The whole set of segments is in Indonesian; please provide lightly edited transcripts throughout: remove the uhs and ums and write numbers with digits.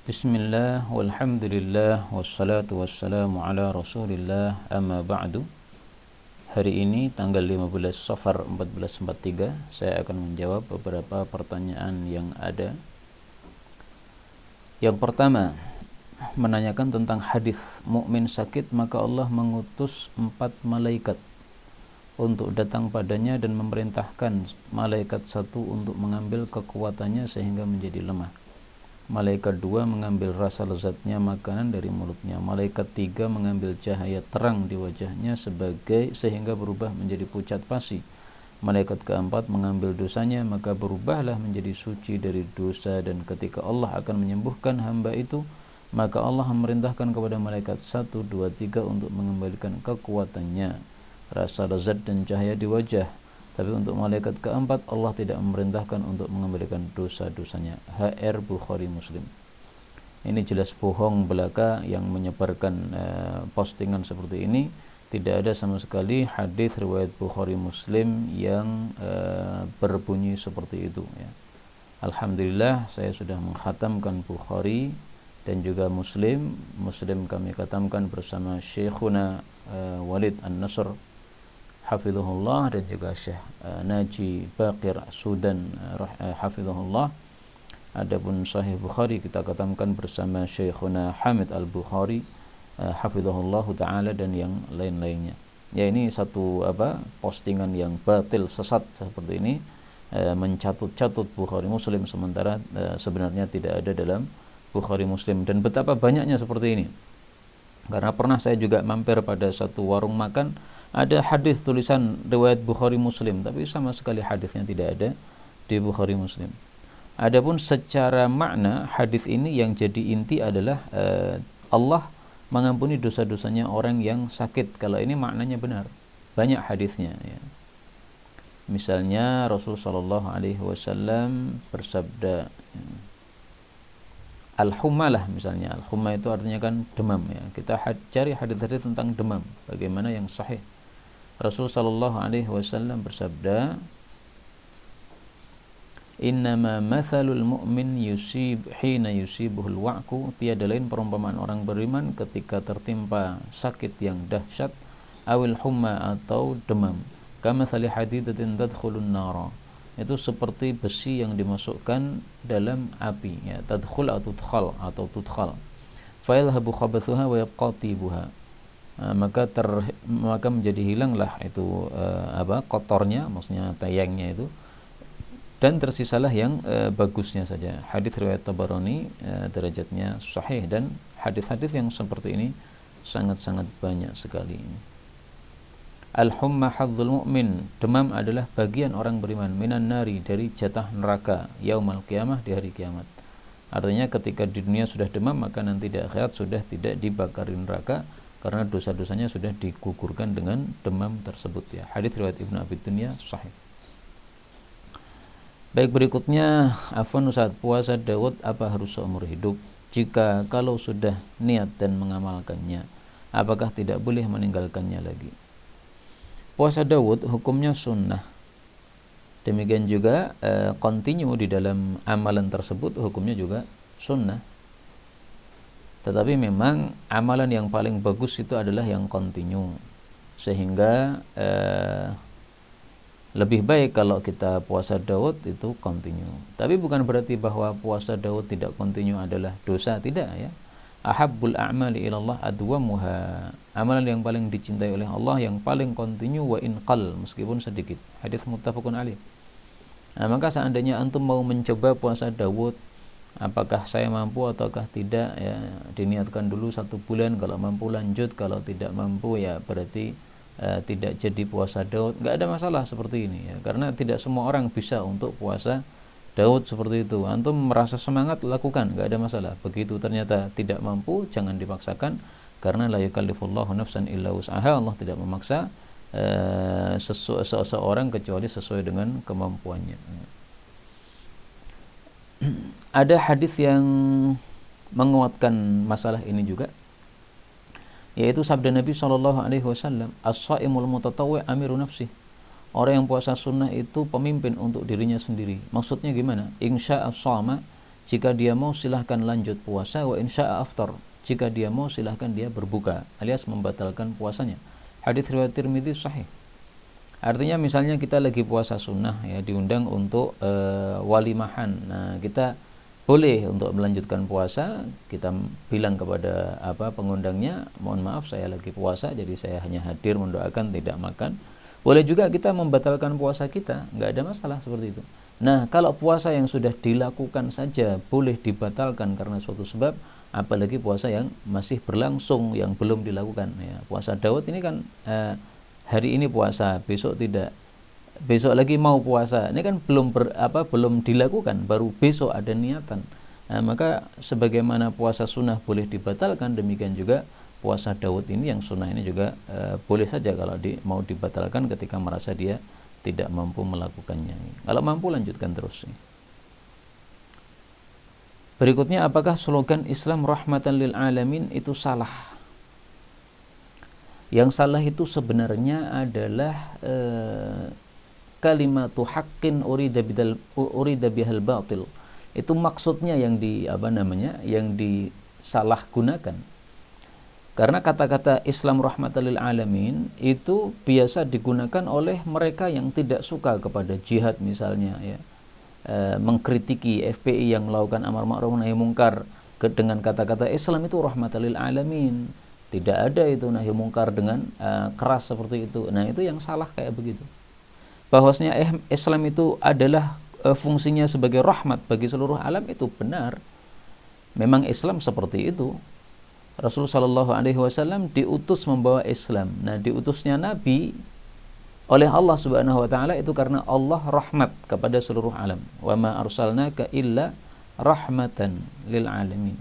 Bismillah, walhamdulillah, wassalatu wassalamu ala rasulillah, amma ba'du. Hari ini tanggal 15 Safar 1443, saya akan menjawab beberapa pertanyaan yang ada. Yang pertama, menanyakan tentang hadis mukmin sakit maka Allah mengutus 4 malaikat untuk datang padanya dan memerintahkan malaikat satu untuk mengambil kekuatannya sehingga menjadi lemah. Malaikat 2 mengambil rasa lezatnya makanan dari mulutnya. Malaikat 3 mengambil cahaya terang di wajahnya sehingga berubah menjadi pucat pasi. Malaikat keempat mengambil dosanya maka berubahlah menjadi suci dari dosa, dan ketika Allah akan menyembuhkan hamba itu maka Allah memerintahkan kepada malaikat 1, 2, 3 untuk mengembalikan kekuatannya, rasa lezat dan cahaya di wajah. Tapi untuk malaikat keempat Allah tidak memerintahkan untuk mengembalikan dosa-dosanya. HR Bukhari Muslim. Ini jelas bohong belaka yang menyebarkan postingan seperti ini. Tidak ada sama sekali hadis riwayat Bukhari Muslim yang berbunyi seperti itu ya. Alhamdulillah saya sudah mengkhatamkan Bukhari dan juga Muslim. Muslim kami khatamkan bersama Syekhuna Walid An-Nasr hafizahullah dan juga Syekh Naji Baqir Sudan hafizahullah. Adapun Sahih Bukhari kita khatamkan bersama Syekhuna Hamid Al-Bukhari hafizahullah taala dan yang lain-lainnya. Ya, ini satu postingan yang batil sesat seperti ini, mencatut-catut Bukhari Muslim sementara sebenarnya tidak ada dalam Bukhari Muslim. Dan betapa banyaknya seperti ini. Karena pernah saya juga mampir pada satu warung makan, ada hadis tulisan riwayat Bukhari Muslim, tapi sama sekali hadisnya tidak ada di Bukhari Muslim. Adapun secara makna hadis ini yang jadi inti adalah Allah mengampuni dosa-dosanya orang yang sakit. Kalau ini maknanya benar, banyak hadisnya ya. Misalnya Rasul sallallahu alaihi wasallam bersabda, al-hummalah misalnya. Al-humma itu artinya kan demam ya. Kita cari hadis-hadis tentang demam, bagaimana yang sahih. Rasul sallallahu alaihi wasallam bersabda, "Innama mathalul mu'min hina yusibuhul wa'ku." Tiada lain perumpamaan orang beriman ketika tertimpa sakit yang dahsyat, awil humma atau demam. Kamathali hadidatin tadkhulun nara. Itu seperti besi yang dimasukkan dalam api ya, tadkhul atau tudkhal. Fa yadhhabu khabathuha wa yabqa tibuha. Maka menjadi hilanglah itu kotornya, maksudnya tayangnya itu, dan tersisalah yang bagusnya saja. Hadis riwayat Tabarani, derajatnya sahih, dan hadis-hadis yang seperti ini sangat-sangat banyak sekali. Al-humma hadzul mu'min, demam adalah bagian orang beriman, minan nari, dari jatah neraka, yaumal qiyamah, di hari kiamat. Artinya ketika di dunia sudah demam maka nanti di akhirat sudah tidak dibakari neraka karena dosa-dosanya sudah digugurkan dengan demam tersebut ya. Hadis riwayat Ibnu Abi Dunya sahih. Baik, berikutnya, afwan Ustaz, puasa Daud apa harus seumur hidup? Kalau sudah niat dan mengamalkannya, apakah tidak boleh meninggalkannya lagi? Puasa Daud hukumnya sunnah. Demikian juga continue di dalam amalan tersebut hukumnya juga sunnah. Tetapi memang amalan yang paling bagus itu adalah yang continue, sehingga lebih baik kalau kita puasa Daud itu continue. Tapi bukan berarti bahwa puasa Daud tidak continue adalah dosa, tidak ya. Ahabbul a'mali ilallah adwamuha. Amalan yang paling dicintai oleh Allah yang paling continue wa inqal, meskipun sedikit. Hadis muttafaqun alaih. Maka seandainya antum mau mencoba puasa Daud, apakah saya mampu ataukah tidak ya, diniatkan dulu 1 bulan, kalau mampu lanjut, kalau tidak mampu ya berarti tidak jadi puasa Daud. Enggak ada masalah seperti ini ya, karena tidak semua orang bisa untuk puasa Daud seperti itu. Antum merasa semangat, lakukan, enggak ada masalah. Begitu ternyata tidak mampu, jangan dipaksakan, karena la yukallifullahu nafsan illa wus'aha. Allah tidak memaksa seseorang kecuali sesuai dengan kemampuannya. Ada hadis yang menguatkan masalah ini juga, yaitu sabda Nabi SAW, as-shaimul mutatawwi' amiru nafsih. Orang yang puasa sunnah itu pemimpin untuk dirinya sendiri. Maksudnya gimana? Insya as-shama, Jika dia mau silahkan lanjut puasa, wa insya'a aftar. Jika dia mau silahkan dia berbuka alias membatalkan puasanya. Hadits riwayat Tirmidzi sahih. Artinya misalnya kita lagi puasa sunnah ya, diundang untuk walimahan. Nah, kita boleh untuk melanjutkan puasa, kita bilang kepada pengundangnya, mohon maaf saya lagi puasa jadi saya hanya hadir mendoakan, tidak makan. Boleh juga kita membatalkan puasa kita, nggak ada masalah seperti itu. Nah, kalau puasa yang sudah dilakukan saja boleh dibatalkan karena suatu sebab, apalagi puasa yang masih berlangsung, yang belum dilakukan ya. Puasa Daud ini kan hari ini puasa, besok tidak, besok lagi mau puasa, ini kan belum dilakukan, baru besok ada niatan. Nah, maka sebagaimana puasa sunnah boleh dibatalkan, demikian juga puasa Daud ini yang sunnah ini juga boleh saja kalau mau dibatalkan ketika merasa dia tidak mampu melakukannya. Kalau mampu lanjutkan terus. Berikutnya, apakah slogan Islam rahmatan lil alamin itu salah? Yang salah itu sebenarnya adalah kalimatu haqqin urida bihal batil. Itu maksudnya yang disalahgunakan. Karena kata-kata Islam rahmatan lil alamin itu biasa digunakan oleh mereka yang tidak suka kepada jihad misalnya ya. Mengkritiki FPI yang melakukan amar ma'ruf nahi mungkar dengan kata-kata Islam itu rahmatan lil alamin. Tidak ada itu nahi mungkar dengan keras seperti itu. Nah, itu yang salah kayak begitu. Bahwasanya Islam itu adalah fungsinya sebagai rahmat bagi seluruh alam itu benar. Memang Islam seperti itu. Rasulullah Shallallahu Alaihi Wasallam diutus membawa Islam. Nah, diutusnya Nabi oleh Allah Subhanahu Wa Taala itu karena Allah rahmat kepada seluruh alam. Wa ma arsalnaka illa rahmatan lil alamin.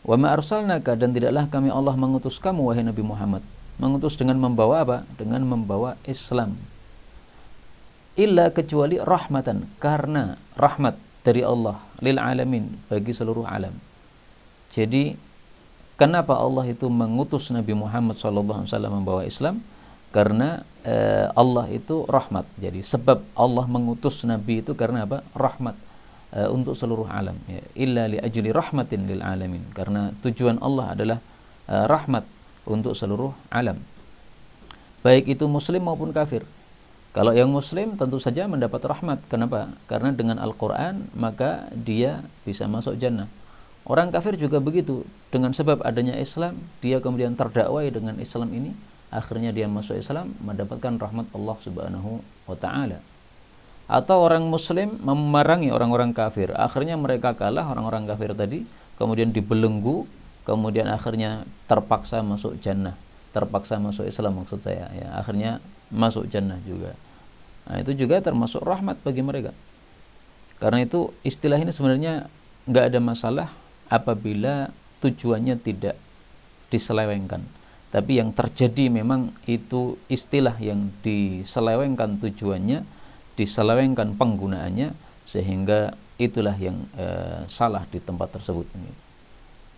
Wa ma arsalnaka, dan tidaklah kami Allah mengutus kamu wahai Nabi Muhammad. Mengutus dengan membawa apa? Dengan membawa Islam. Illa, kecuali rahmatan, karena rahmat dari Allah lil alamin, bagi seluruh alam. Jadi kenapa Allah itu mengutus Nabi Muhammad SAW membawa Islam? Karena Allah itu rahmat. Jadi sebab Allah mengutus Nabi itu karena apa? Rahmat untuk seluruh alam ya. Illa li ajli rahmatin lil alamin, karena tujuan Allah adalah rahmat untuk seluruh alam, baik itu muslim maupun kafir. Kalau yang muslim tentu saja mendapat rahmat. Kenapa? Karena dengan Al-Quran maka dia bisa masuk jannah. Orang kafir juga begitu, dengan sebab adanya Islam dia kemudian terdakwai dengan Islam ini, akhirnya dia masuk Islam, mendapatkan rahmat Allah Subhanahu wa Ta'ala. Atau orang muslim memerangi orang-orang kafir, akhirnya mereka kalah, orang-orang kafir tadi, kemudian dibelenggu, kemudian akhirnya terpaksa masuk jannah, terpaksa masuk Islam maksud saya ya, akhirnya masuk jannah juga. Nah, itu juga termasuk rahmat bagi mereka. Karena itu istilah ini sebenarnya nggak ada masalah apabila tujuannya tidak diselewengkan. Tapi yang terjadi memang itu istilah yang diselewengkan tujuannya, diselewengkan penggunaannya, sehingga itulah yang salah di tempat tersebut.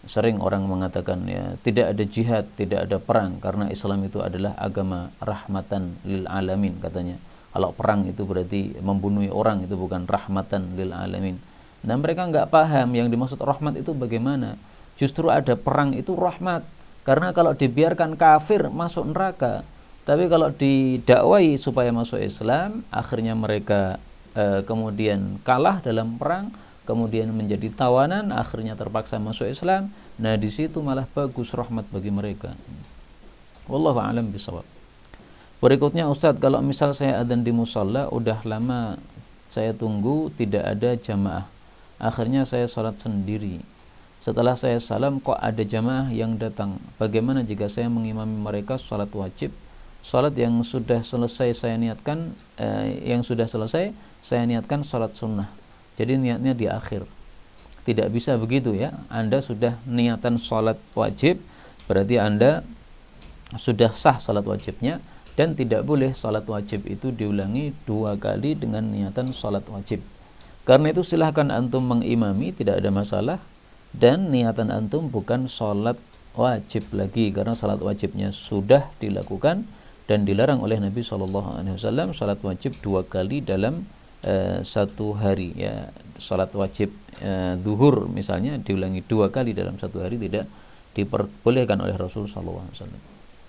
Sering orang mengatakan ya, tidak ada jihad, tidak ada perang karena Islam itu adalah agama rahmatan lil alamin katanya. Kalau perang itu berarti membunuh orang, itu bukan rahmatan lil alamin. Nah, mereka nggak paham yang dimaksud rahmat itu bagaimana. Justru ada perang itu rahmat, karena kalau dibiarkan kafir masuk neraka, tapi kalau didakwai supaya masuk Islam, akhirnya mereka kemudian kalah dalam perang, kemudian menjadi tawanan, akhirnya terpaksa masuk Islam. Nah, di situ malah bagus rahmat bagi mereka. Wallahu a'lam bishawab. Berikutnya, Ustadz, kalau misal saya adzan di musalla, udah lama saya tunggu tidak ada jamaah, akhirnya saya sholat sendiri. Setelah saya salam kok ada jamaah yang datang. Bagaimana jika saya mengimami mereka sholat wajib? Sholat yang sudah selesai saya niatkan, saya niatkan sholat sunnah. Jadi niatnya di akhir. Tidak bisa begitu ya. Anda sudah niatan sholat wajib, berarti Anda sudah sah sholat wajibnya, dan tidak boleh sholat wajib itu diulangi 2 kali dengan niatan sholat wajib. Karena itu silahkan antum mengimami, tidak ada masalah, dan niatan antum bukan sholat wajib lagi, karena sholat wajibnya sudah dilakukan dan dilarang oleh Nabi SAW sholat wajib 2 kali dalam satu hari ya. Salat wajib zuhur misalnya diulangi 2 kali dalam satu hari tidak diperbolehkan oleh Rasul sallallahu alaihi wasallam.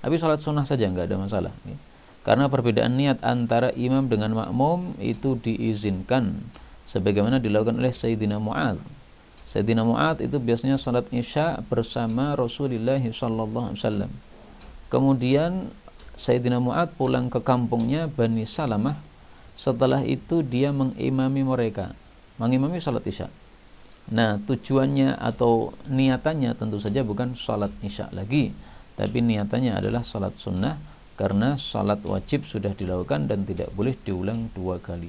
Tapi salat sunnah saja enggak ada masalah ya. Karena perbedaan niat antara imam dengan makmum itu diizinkan sebagaimana dilakukan oleh Sayyidina Mu'adz. Sayyidina Mu'adz itu biasanya salat Isya bersama Rasulullah sallallahu alaihi wasallam. Kemudian Sayyidina Mu'adz pulang ke kampungnya Bani Salamah. Setelah itu dia mengimami mereka, mengimami salat Isya. Nah, tujuannya atau niatannya tentu saja bukan salat Isya lagi, tapi niatannya adalah salat sunnah karena salat wajib sudah dilakukan dan tidak boleh diulang 2 kali.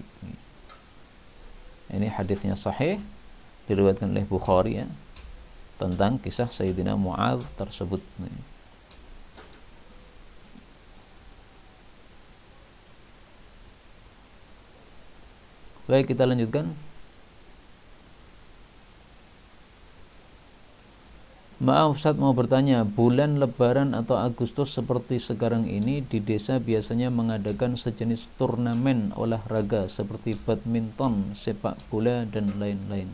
Ini hadisnya sahih, diriwayatkan oleh Bukhari ya, tentang kisah Sayyidina Mu'adz tersebut. Baik, kita lanjutkan. Maaf Ustaz, mau bertanya, bulan Lebaran atau Agustus seperti sekarang ini di desa biasanya mengadakan sejenis turnamen olahraga seperti badminton, sepak bola, dan lain-lain.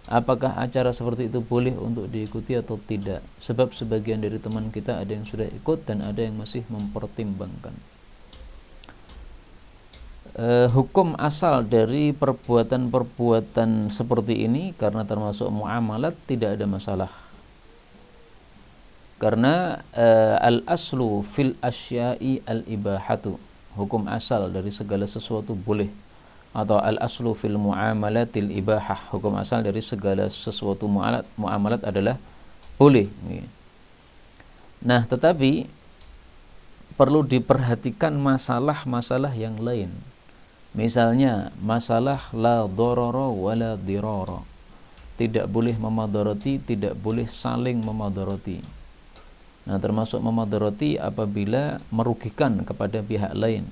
Apakah acara seperti itu boleh untuk diikuti atau tidak? Sebab sebagian dari teman kita ada yang sudah ikut dan ada yang masih mempertimbangkan. Hukum asal dari perbuatan-perbuatan seperti ini karena termasuk muamalat tidak ada masalah. Karena al-aslu fil asya'i al-ibahatu, hukum asal dari segala sesuatu boleh, atau al-aslu fil muamalatil ibahah, hukum asal dari segala sesuatu muamalat adalah boleh. Nah, tetapi perlu diperhatikan masalah-masalah yang lain. Misalnya masalah la dororo wala diroro, tidak boleh memadarati, tidak boleh saling memadarati. Nah, termasuk memadarati apabila merugikan kepada pihak lain.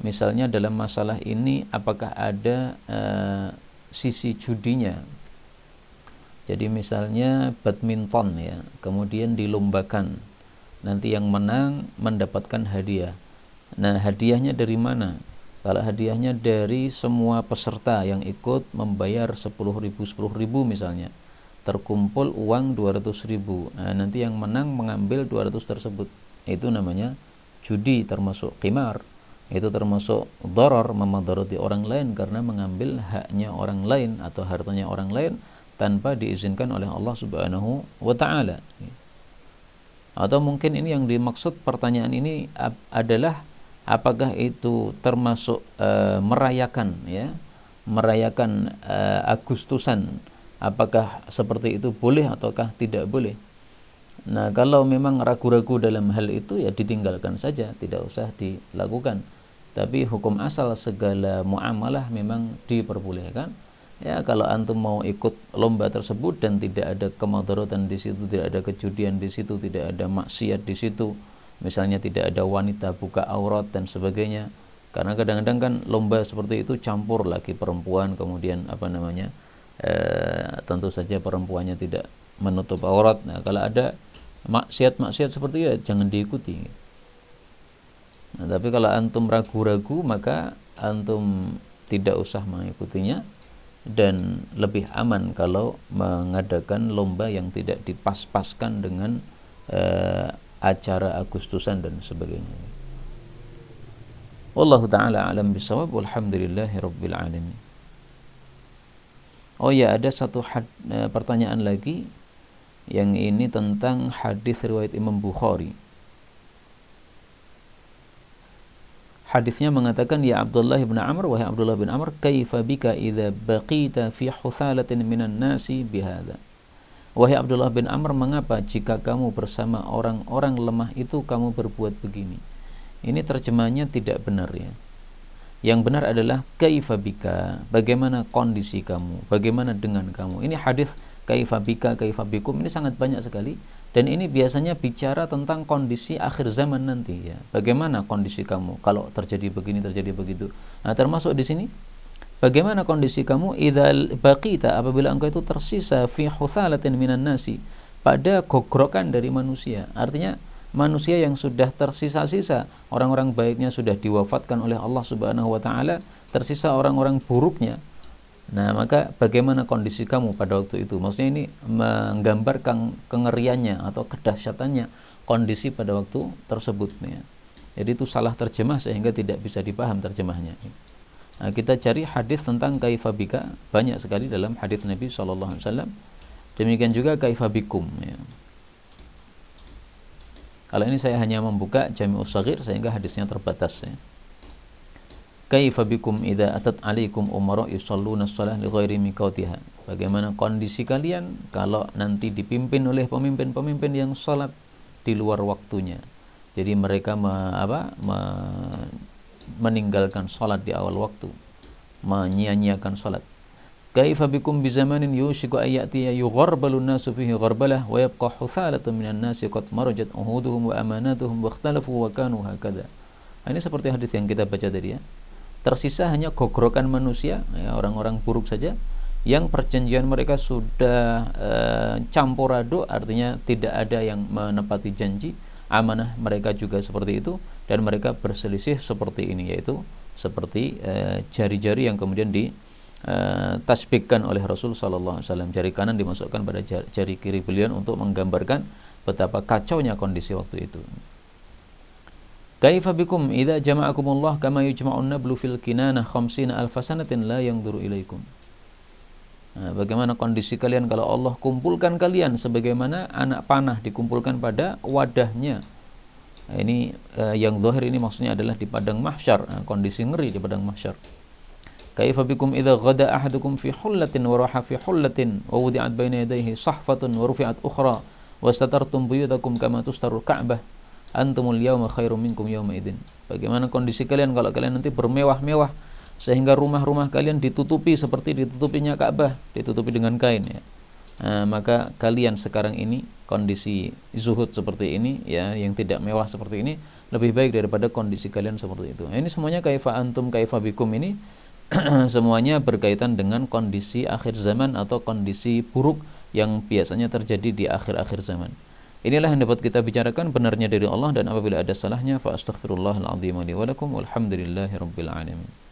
Misalnya dalam masalah ini apakah ada sisi judinya. Jadi misalnya badminton ya, kemudian dilombakan, nanti yang menang mendapatkan hadiah. Nah, hadiahnya dari mana? Kalau hadiahnya dari semua peserta yang ikut membayar 10.000 misalnya, terkumpul uang 200.000. Nah, nanti yang menang mengambil 200 tersebut. Itu namanya judi, termasuk qimar. Itu termasuk dharar, memadarati orang lain karena mengambil haknya orang lain atau hartanya orang lain tanpa diizinkan oleh Allah Subhanahu wa taala. Atau mungkin ini yang dimaksud pertanyaan ini adalah apakah itu termasuk merayakan ya, merayakan Agustusan, apakah seperti itu boleh ataukah tidak boleh. Nah, kalau memang ragu-ragu dalam hal itu ya ditinggalkan saja, tidak usah dilakukan. Tapi hukum asal segala muamalah memang diperbolehkan. Ya, kalau antum mau ikut lomba tersebut dan tidak ada kemadaratan di situ, tidak ada kejudian di situ, tidak ada maksiat di situ, misalnya tidak ada wanita buka aurat dan sebagainya, karena kadang-kadang kan lomba seperti itu campur lagi perempuan, kemudian tentu saja perempuannya tidak menutup aurat. Nah, kalau ada maksiat-maksiat seperti itu ya jangan diikuti. Nah, tapi kalau antum ragu-ragu maka antum tidak usah mengikutinya, dan lebih aman kalau mengadakan lomba yang tidak dipas-paskan dengan acara Agustusan dan sebagainya. Wallahu ta'ala alam bisawab, walhamdulillahi rabbil alamin. Oh ya, ada satu pertanyaan lagi, yang ini tentang hadis riwayat Imam Bukhari. Hadisnya mengatakan, ya Abdullah bin Amr, wahai Abdullah bin Amr, kaifa bika idza baqita fi huthalatin minan nasi bihadza. Wahai Abdullah bin Amr, mengapa jika kamu bersama orang-orang lemah itu kamu berbuat begini? Ini terjemahannya tidak benar ya. Yang benar adalah kaifa bika, bagaimana kondisi kamu, bagaimana dengan kamu. Ini hadis kaifa bika, kaifa bikum, ini sangat banyak sekali, dan ini biasanya bicara tentang kondisi akhir zaman nanti ya. Bagaimana kondisi kamu kalau terjadi begini, terjadi begitu. Nah, termasuk di sini bagaimana kondisi kamu idzal baqita, apabila engkau itu tersisa fi huthalatin minan nasi, pada gogrokan dari manusia. Artinya manusia yang sudah tersisa-sisa, orang-orang baiknya sudah diwafatkan oleh Allah Subhanahu wa taala, tersisa orang-orang buruknya. Nah, maka bagaimana kondisi kamu pada waktu itu? Maksudnya ini menggambarkan kengeriannya atau kedahsyatannya kondisi pada waktu tersebut ya. Jadi itu salah terjemah sehingga tidak bisa dipaham terjemahnya. Nah, kita cari hadis tentang kaifa bika, banyak sekali dalam hadis Nabi SAW. Demikian juga kaifa bikum ya. Kalau ini saya hanya membuka Jami'us Shaghir sehingga hadisnya terbatas ya. Kaifa bikum idza atat alaikum umara yusalluna shalah li ghairi miqatiha. Bagaimana kondisi kalian kalau nanti dipimpin oleh pemimpin-pemimpin yang salat di luar waktunya. Jadi mereka meninggalkan salat di awal waktu, menyia-nyiakan salat. Kaifa bikum bi zamanin yushiku ayati yugharbalun nasu fihi gharbalah wa yabqa huthalatun minan nasi qad marajat uhuduhum wa amanatuhum wa ikhtalafu wa kanu hakadha. Ini seperti hadis yang kita baca tadi ya. Tersisa hanya gogrokan manusia, ya, orang-orang buruk saja yang perjanjian mereka sudah campur aduk, artinya tidak ada yang menepati janji. Amanah mereka juga seperti itu, dan mereka berselisih seperti ini, yaitu seperti jari-jari yang kemudian ditasbihkan oleh Rasul sallallahu alaihi wasallam. Jari kanan dimasukkan pada jari kiri beliau untuk menggambarkan betapa kacaunya kondisi waktu itu. Kaifa bikum idza jama'akumullah kama yujma'un nablu fil kinanah 50,000 sanatin la yanzuru ilaikum. Nah, bagaimana kondisi kalian kalau Allah kumpulkan kalian sebagaimana anak panah dikumpulkan pada wadahnya. Nah, ini yang zahir ini maksudnya adalah di padang mahsyar, kondisi ngeri di padang mahsyar. Kaifa bikum idza ghada ahadukum fi hullatin wa raha fi hullatin wa wudi'at baina yadayhi sahfatun wa rufi'at ukhra wa satartum buyutakum kama tustarul ka'bah antumul yawma khairum minkum yawma idin. Bagaimana kondisi kalian kalau kalian nanti bermewah-mewah sehingga rumah-rumah kalian ditutupi seperti ditutupinya Ka'bah, ditutupi dengan kain ya. Nah, maka kalian sekarang ini kondisi zuhud seperti ini ya, yang tidak mewah seperti ini lebih baik daripada kondisi kalian seperti itu. Nah, ini semuanya kaifa antum kaifa bikum ini semuanya berkaitan dengan kondisi akhir zaman atau kondisi buruk yang biasanya terjadi di akhir-akhir zaman. Inilah yang dapat kita bicarakan, benarnya dari Allah, dan apabila ada salahnya fa astaghfirullahal azim li wa lakum walhamdulillahirabbil alamin.